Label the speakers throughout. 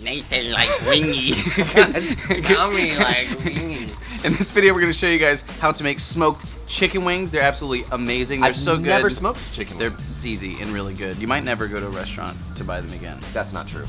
Speaker 1: Nathan like wingy.
Speaker 2: Tell me like wingy.
Speaker 1: In this video, we're going to show you guys how to make smoked chicken wings. They're absolutely amazing. They're so good.
Speaker 2: I've never smoked chicken wings.
Speaker 1: It's easy and really good. You might never go to a restaurant to buy them again.
Speaker 2: That's not true.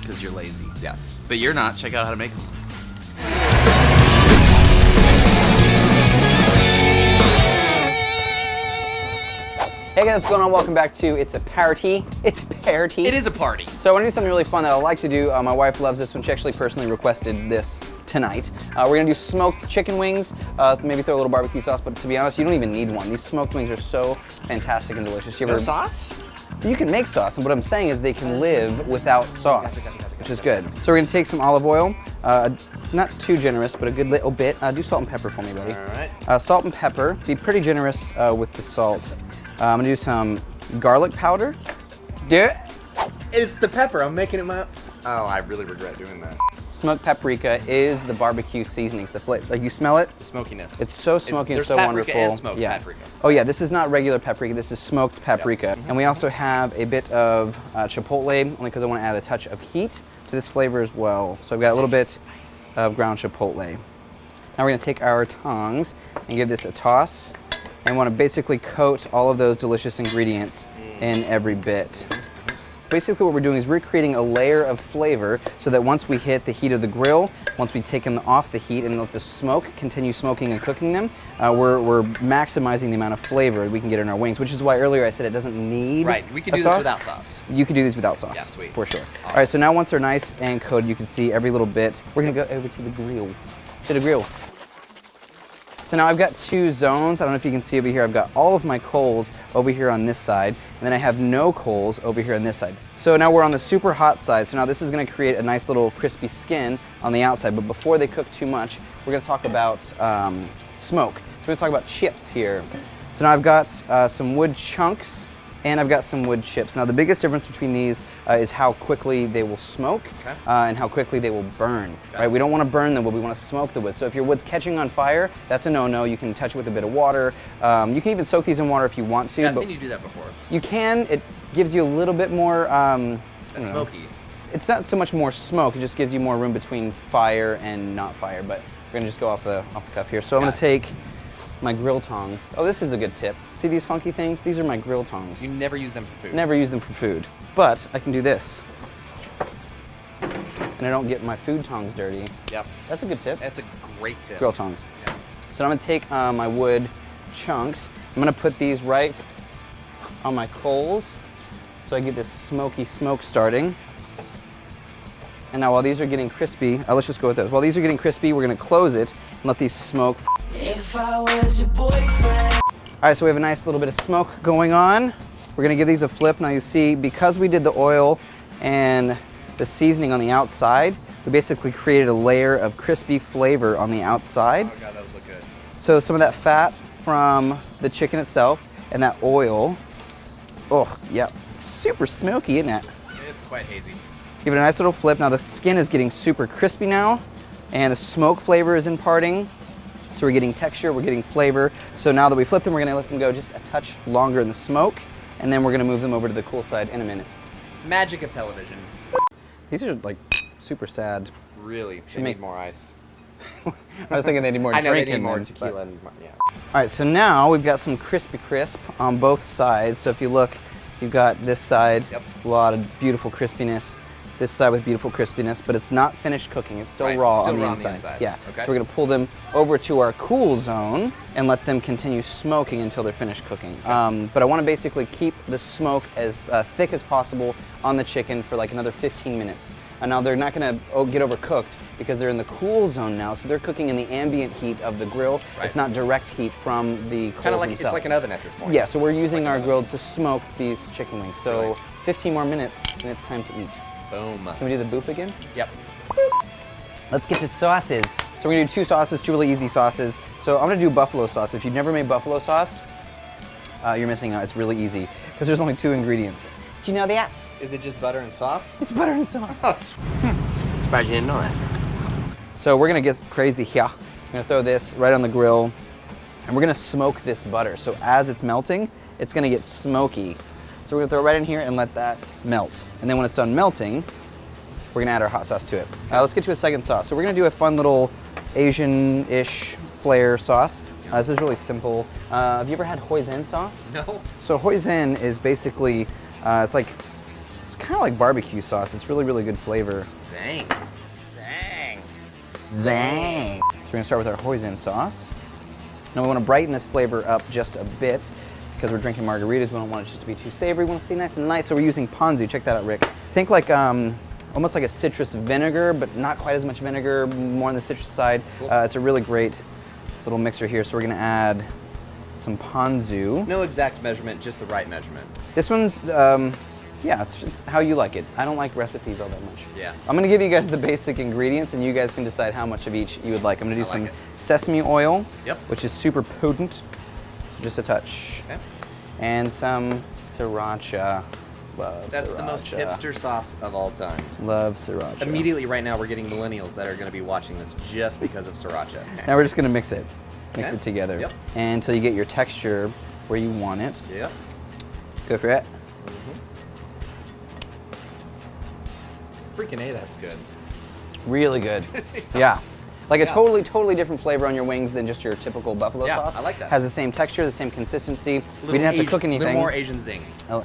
Speaker 1: Because you're lazy.
Speaker 2: Yes.
Speaker 1: But you're not. Check out how to make them.
Speaker 3: Hey guys, what's going on? Welcome back to It's a Party. It's a party.
Speaker 2: It is a party.
Speaker 3: So I want to do something really fun that I like to do. My wife loves this one. She actually personally requested this tonight. We're going to do smoked chicken wings. Maybe throw a little barbecue sauce, but to be honest, you don't even need one. These smoked wings are so fantastic and delicious.
Speaker 2: No sauce?
Speaker 3: You can make sauce, and what I'm saying is they can live without sauce, which is good. So we're going to take some olive oil. Not too generous, but a good little bit. Do salt and pepper for me, buddy.
Speaker 2: All right.
Speaker 3: Salt and pepper. Be pretty generous with the salt. I'm gonna do some garlic powder. Do it.
Speaker 2: It's the pepper. I'm making it my. Oh, I really regret doing that.
Speaker 3: Smoked paprika is the barbecue seasonings. The flavor, like you smell it.
Speaker 2: The smokiness.
Speaker 3: It's so smoky and so wonderful.
Speaker 2: And smoked
Speaker 3: yeah.
Speaker 2: paprika.
Speaker 3: Oh yeah, this is not regular paprika. This is smoked paprika.
Speaker 2: Yep.
Speaker 3: And we also have a bit of chipotle, only because I want to add a touch of heat to this flavor as well. So I've got a little bit of ground chipotle. Now we're gonna take our tongs and give this a toss. And want to basically coat all of those delicious ingredients in every bit. Basically what we're doing is we're creating a layer of flavor so that once we hit the heat of the grill, once we take them off the heat and let the smoke continue smoking and cooking them, we're maximizing the amount of flavor we can get in our wings, which is why earlier I said it doesn't need
Speaker 2: Right, we could
Speaker 3: a
Speaker 2: do
Speaker 3: sauce.
Speaker 2: this without sauce.
Speaker 3: You could do these without sauce.
Speaker 2: Yeah, sweet.
Speaker 3: For sure. All right, so now once they're nice and coated, you can see every little bit. We're gonna go over to the grill. To the grill. So now I've got two zones. I don't know if you can see over here. I've got all of my coals over here on this side, and then I have no coals over here on this side. So now we're on the super hot side. So now this is gonna create a nice little crispy skin on the outside, but before they cook too much, we're gonna talk about smoke. So we're gonna talk about chips here. So now I've got some wood chunks, and I've got some wood chips. Now the biggest difference between these is how quickly they will smoke and how quickly they will burn. Right? We don't want to burn the wood, we want to smoke the wood. So if your wood's catching on fire, that's a no-no. You can touch it with a bit of water. You can even soak these in water if you want to.
Speaker 2: Yeah, I've seen you do that before.
Speaker 3: You can. It gives you a little bit more
Speaker 2: smoky.
Speaker 3: It's not so much more smoke, it just gives you more room between fire and not fire. But we're gonna just go off the cuff here. So I'm gonna take my grill tongs. Oh, this is a good tip. See these funky things? These are my grill tongs.
Speaker 2: You never use them for food.
Speaker 3: Never use them for food. But I can do this. And I don't get my food tongs dirty.
Speaker 2: Yep.
Speaker 3: That's a good tip.
Speaker 2: That's a great tip.
Speaker 3: Grill tongs.
Speaker 2: Yeah.
Speaker 3: So I'm gonna take my wood chunks. I'm gonna put these right on my coals so I get this smoky smoke starting. And now while these are getting crispy, let's just go with those. While these are getting crispy, we're gonna close it and let these smoke. If I was your boyfriend. All right, so we have a nice little bit of smoke going on. We're gonna give these a flip. Now you see, because we did the oil and the seasoning on the outside, we basically created a layer of crispy flavor on the outside.
Speaker 2: Oh God, those look good.
Speaker 3: So some of that fat from the chicken itself and that oil, oh yeah, super smoky, isn't it?
Speaker 2: It's quite hazy.
Speaker 3: Give it a nice little flip. Now the skin is getting super crispy now, and the smoke flavor is imparting. So we're getting texture, we're getting flavor. So now that we flip them, we're gonna let them go just a touch longer in the smoke, and then we're gonna move them over to the cool side in a minute.
Speaker 2: Magic of television.
Speaker 3: These are like super sad.
Speaker 2: Really, they need more ice.
Speaker 3: I was thinking they need more drink.
Speaker 2: I know they need
Speaker 3: in
Speaker 2: more
Speaker 3: them,
Speaker 2: tequila and yeah.
Speaker 3: All right, so now we've got some crispy crisp on both sides. So if you look, you've got this side, a lot of beautiful crispiness. This side with beautiful crispiness, but it's not finished cooking. It's still raw on the inside. Yeah.
Speaker 2: Okay.
Speaker 3: So we're gonna pull them over to our cool zone and let them continue smoking until they're finished cooking. But I want to basically keep the smoke as thick as possible on the chicken for like another 15 minutes. And now they're not gonna get overcooked because they're in the cool zone now, so they're cooking in the ambient heat of the grill.
Speaker 2: Right.
Speaker 3: It's not direct heat from the coals
Speaker 2: Kind of like
Speaker 3: themselves.
Speaker 2: it's like an oven at this point.
Speaker 3: Yeah. So we're using our grill to smoke these chicken wings. So 15 more minutes, and it's time to eat.
Speaker 2: Boom.
Speaker 3: Can we do the boop again?
Speaker 2: Yep.
Speaker 3: Let's get to sauces. So we're gonna do two sauces, two really easy sauces. So I'm gonna do buffalo sauce. If you've never made buffalo sauce, you're missing out. It's really easy because there's only 2 ingredients. Did you know that?
Speaker 2: Is it just butter and sauce?
Speaker 3: It's butter and sauce.
Speaker 4: Surprised you didn't know that.
Speaker 3: So we're gonna get crazy here. I'm gonna throw this right on the grill, and we're gonna smoke this butter. So as it's melting, it's gonna get smoky. So we're gonna throw it right in here and let that melt. And then when it's done melting, we're gonna add our hot sauce to it. Let's get to a second sauce. So we're gonna do a fun little Asian-ish flair sauce. This is really simple. Have you ever had hoisin sauce?
Speaker 2: No.
Speaker 3: So hoisin is basically, it's kind of like barbecue sauce. It's really, really good flavor.
Speaker 2: Zang. Zang.
Speaker 3: Zang. So we're gonna start with our hoisin sauce. Now we wanna brighten this flavor up just a bit because we're drinking margaritas. We don't want it just to be too savory. We want to stay nice and light. So we're using ponzu. Check that out, Rick. Think like almost like a citrus vinegar, but not quite as much vinegar, more on the citrus side.
Speaker 2: Cool.
Speaker 3: It's a really great little mixer here. So we're gonna add some ponzu.
Speaker 2: No exact measurement, just the right measurement.
Speaker 3: This one's, yeah, it's how you like it. I don't like recipes all that much.
Speaker 2: Yeah.
Speaker 3: I'm gonna give you guys the basic ingredients and you guys can decide how much of each you would like. I'm gonna do some sesame oil, which is super potent. So just a touch.
Speaker 2: Okay.
Speaker 3: And some sriracha. Love
Speaker 2: That's
Speaker 3: sriracha.
Speaker 2: the most hipster sauce of all time.
Speaker 3: Love sriracha.
Speaker 2: Immediately right now we're getting millennials that are going to be watching this just because of sriracha.
Speaker 3: Now we're just gonna mix it. Mix
Speaker 2: Okay.
Speaker 3: it together.
Speaker 2: Yep.
Speaker 3: And until you get your texture where you want it.
Speaker 2: Yep.
Speaker 3: Go for it.
Speaker 2: Freaking A, that's good.
Speaker 3: Really good. Yeah. Like a
Speaker 2: Yeah.
Speaker 3: totally different flavor on your wings than just your typical buffalo
Speaker 2: Yeah,
Speaker 3: sauce.
Speaker 2: I like that.
Speaker 3: Has the same texture, the same consistency. We
Speaker 2: Little
Speaker 3: didn't have to
Speaker 2: Asian-
Speaker 3: cook anything.
Speaker 2: little more Asian zing.
Speaker 3: Oh.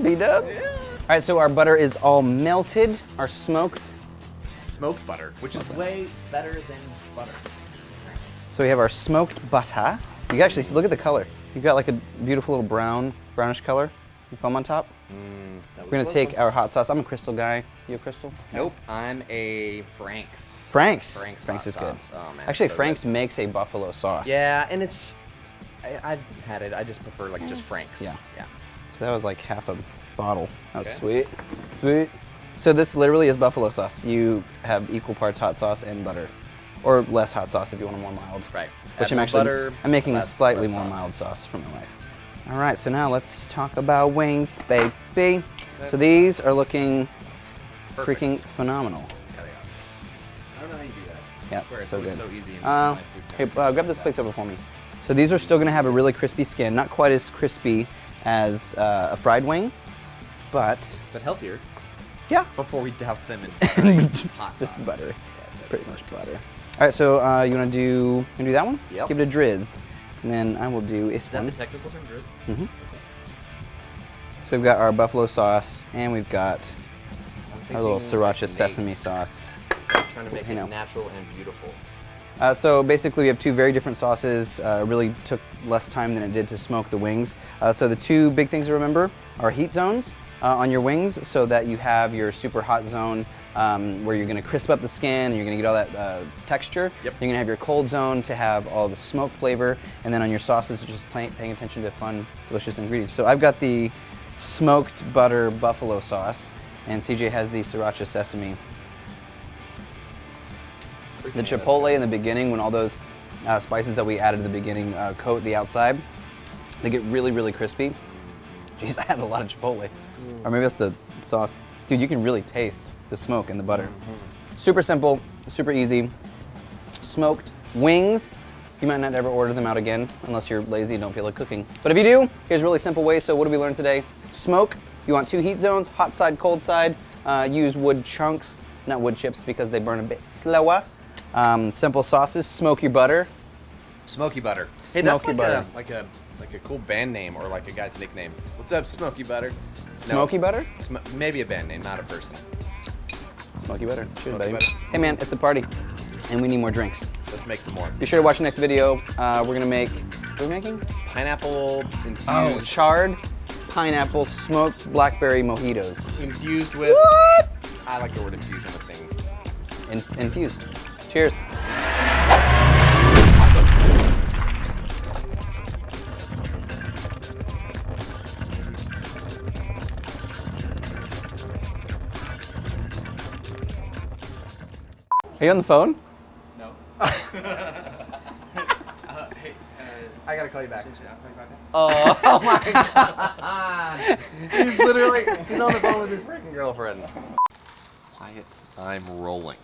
Speaker 3: B-dubs? All right, so our butter is all melted, our smoked.
Speaker 2: Smoked butter, which is way better than butter.
Speaker 3: So we have our smoked butter. You can actually look at the color. You've got like a beautiful little brownish color. You foam on top. We're gonna take our hot sauce. I'm a Crystal guy. You a Crystal?
Speaker 2: Nope, I'm a Frank's.
Speaker 3: Frank's.
Speaker 2: Frank's
Speaker 3: Frank's
Speaker 2: hot
Speaker 3: is good.
Speaker 2: sauce. Oh man.
Speaker 3: Actually,
Speaker 2: so
Speaker 3: Frank's
Speaker 2: good.
Speaker 3: makes a buffalo sauce.
Speaker 2: Yeah, and it's. I've had it. I just prefer like just Frank's.
Speaker 3: Yeah.
Speaker 2: Yeah.
Speaker 3: So that was like half a bottle. That was
Speaker 2: Okay.
Speaker 3: sweet. Sweet. So this literally is buffalo sauce. You have equal parts hot sauce and butter. Or less hot sauce if you want a more mild.
Speaker 2: Right.
Speaker 3: Which
Speaker 2: Add
Speaker 3: I'm
Speaker 2: more
Speaker 3: actually,
Speaker 2: butter,
Speaker 3: I'm making a
Speaker 2: less-
Speaker 3: slightly
Speaker 2: less
Speaker 3: more
Speaker 2: sauce.
Speaker 3: mild sauce for my wife. All right, so now let's talk about wings, baby. So
Speaker 2: That's
Speaker 3: these are looking
Speaker 2: Perfect.
Speaker 3: freaking phenomenal.
Speaker 2: Yeah, they are. I don't know how you do that.
Speaker 3: Yeah,
Speaker 2: I swear, it's
Speaker 3: so
Speaker 2: always
Speaker 3: good.
Speaker 2: so easy. In
Speaker 3: Hey,
Speaker 2: my food
Speaker 3: grab those plates over for me. So these are still gonna have a really crispy skin, not quite as crispy as a fried wing, but
Speaker 2: But healthier.
Speaker 3: yeah,
Speaker 2: Before we douse them in hot sauce.
Speaker 3: just butter. Pretty much butter. All right, so you wanna do that one?
Speaker 2: Yep.
Speaker 3: Give it a drizz, and then I will do this
Speaker 2: Is that
Speaker 3: one.
Speaker 2: the technical term, Driz?
Speaker 3: Mm-hmm. So we've got our buffalo sauce, and we've got our little sriracha sesame sauce.
Speaker 2: So I'm trying to make
Speaker 3: I know.
Speaker 2: it natural and beautiful.
Speaker 3: So basically, we have two very different sauces. Really took less time than it did to smoke the wings. So the two big things to remember are heat zones on your wings, so that you have your super hot zone where you're going to crisp up the skin and you're going to get all that texture.
Speaker 2: Yep.
Speaker 3: You're going to have your cold zone to have all the smoke flavor, and then on your sauces, just paying attention to fun, delicious ingredients. So I've got the smoked butter buffalo sauce, and CJ has the sriracha sesame. The chipotle in the beginning, when all those spices that we added at the beginning coat the outside, they get really, really crispy. Jeez, I had a lot of chipotle. Or maybe that's the sauce. Dude, you can really taste the smoke in the butter. Super simple, super easy. Smoked wings. You might not ever order them out again unless you're lazy and don't feel like cooking. But if you do, here's a really simple way. So what did we learn today? Smoke. You want two heat zones, hot side, cold side. Use wood chunks, not wood chips because they burn a bit slower. Simple sauces, smoky butter.
Speaker 2: Smoky butter. Hey, that's
Speaker 3: Smoky
Speaker 2: like
Speaker 3: butter.
Speaker 2: like a cool band name or like a guy's nickname. What's up, Smoky Butter?
Speaker 3: Smoky butter?
Speaker 2: Maybe a band name, not a person.
Speaker 3: Smoky butter. Cheers,
Speaker 2: Smoky
Speaker 3: buddy.
Speaker 2: butter.
Speaker 3: Hey man, it's a party, and we need more drinks.
Speaker 2: Let's make some more.
Speaker 3: Be sure to watch the next video. We're gonna make, what are we making?
Speaker 2: Pineapple infused.
Speaker 3: Oh, charred pineapple smoked blackberry mojitos.
Speaker 2: Infused with.
Speaker 3: What?
Speaker 2: I like the word infusion with things.
Speaker 3: Infused. Cheers. Are you on the phone?
Speaker 1: No.
Speaker 2: I gotta call you back. Oh my god! He's literally, he's on the phone with his freaking girlfriend. Wyatt, I'm rolling.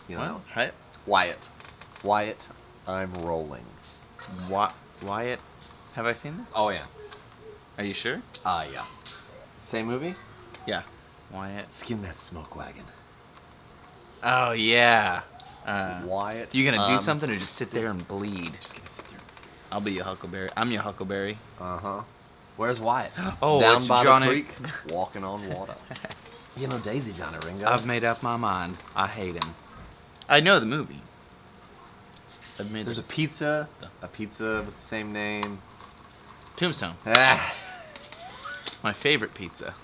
Speaker 2: You know?
Speaker 1: What?
Speaker 2: Wyatt. Wyatt, I'm rolling.
Speaker 1: Wyatt, have I seen this?
Speaker 2: Oh yeah.
Speaker 1: Are you sure?
Speaker 2: Yeah. Same movie?
Speaker 1: Yeah. Wyatt.
Speaker 2: Skin that smoke wagon.
Speaker 1: Oh yeah.
Speaker 2: Wyatt.
Speaker 1: You gonna do something or just sit there and bleed?
Speaker 2: Just gonna sit there.
Speaker 1: I'll be your Huckleberry. I'm your Huckleberry.
Speaker 2: Uh-huh. Where's Wyatt?
Speaker 1: Oh,
Speaker 2: down
Speaker 1: it's
Speaker 2: by
Speaker 1: Johnny.
Speaker 2: the creek, walking on water. You know Daisy Johnny Ringo.
Speaker 1: I've made up my mind. I hate him. I know the movie.
Speaker 2: There's a pizza with the same name.
Speaker 1: Tombstone.
Speaker 2: Ah.
Speaker 1: My favorite pizza.